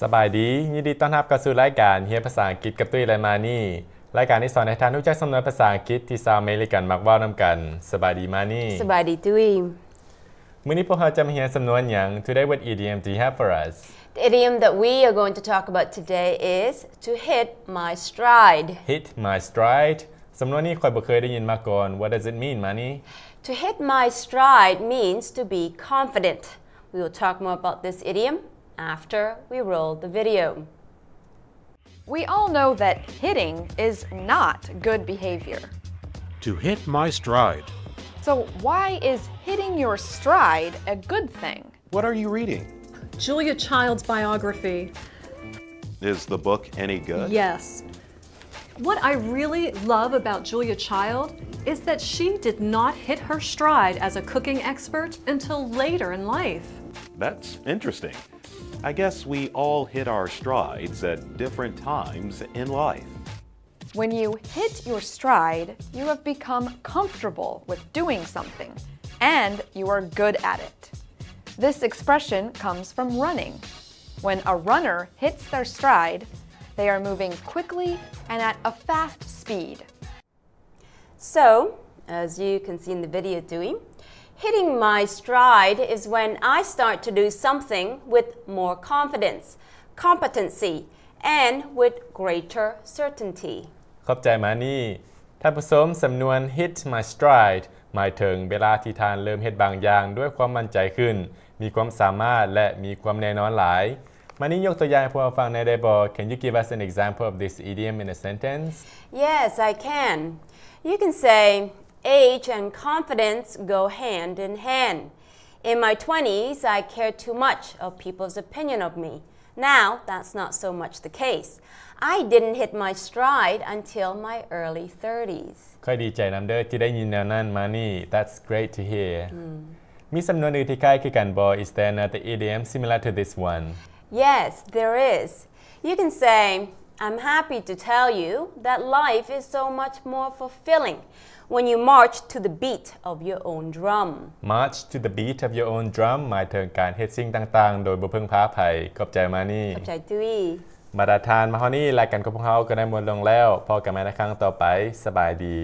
สบายดียินดีต้อนรับเข้าสู่รายการเรียนภาษาอังกฤษกับตุ้ยและมานี่รายการที่สอนให้ท่านรู้จักสำนวนภาษาอังกฤษที่ชาวอเมริกันมักเว้านำกันสบายดีมานี่สบายดีตุ้ยมื้อนี้พวกเราจะมาเรียนสำนวนหยัง Today what idiom do you have for us The idiom that we are going to talk about today is to hit my stride Hit my stride สำนวนนี้ค่อยบ่เคยได้ยินมาก่อน What does it mean มานี่ To hit my stride means to be confident We will talk more about this idiom after we roll the video We all know that hitting is not good behavior. To hit my stride. So why is hitting your stride a good thing? What are you reading? Julia Child's biography. Is the book any good? Yes. What I really love about Julia Child is that she did not hit her stride as a cooking expert until later in life. That's interesting. I guess we all hit our strides at different times in life. When you hit your stride, you have become comfortable with doing something, and you are good at it. This expression comes from running. When a runner hits their stride, they are moving quickly and at a fast speed. So, as you can see in the video doing Hitting my stride is when I start to do something with more confidence, competency, and with greater certainty. ขอบใจมานี่ท่านผู้ชมสำนวน hit my stride หมายถึงเวลาที่ท่านเริ่มเฮ็ดบางอย่างด้วยความมั่นใจขึ้นมีความสามารถและมีความแน่นอนหลายมานี่ยกตัวอย่างให้พวกเราฟังได้บ่ Can you give us an example of this idiom in a sentence? Yes, I can. You can say Age and confidence go hand in hand. In my 20s, I cared too much of people's opinion of me. Now, that's not so much the case. I didn't hit my stride until my early 30s. ค่อยดีใจนำเด้อที่ได้ยินแนวนั้นมานี่ That's great to hear. มีสำนวนอื่นที่คล้ายคือกันบ่ Is there another idiom similar to this one? Yes, there is. You can say, I'm happy to tell you that life is so much more fulfilling when you march to the beat of your own drum. March to the beat of your own drum หมายถึงการเฮ็ดสิ่งต่างๆโดยบ่พึ่งพาไผขอบใจมานี่ ขอบใจตุ้ยมาตรฐานมาเฮานี่รายการของพวกเราก็ได้หมดลงแล้วพบกันใหม่ในครั้งต่อไปสบายดี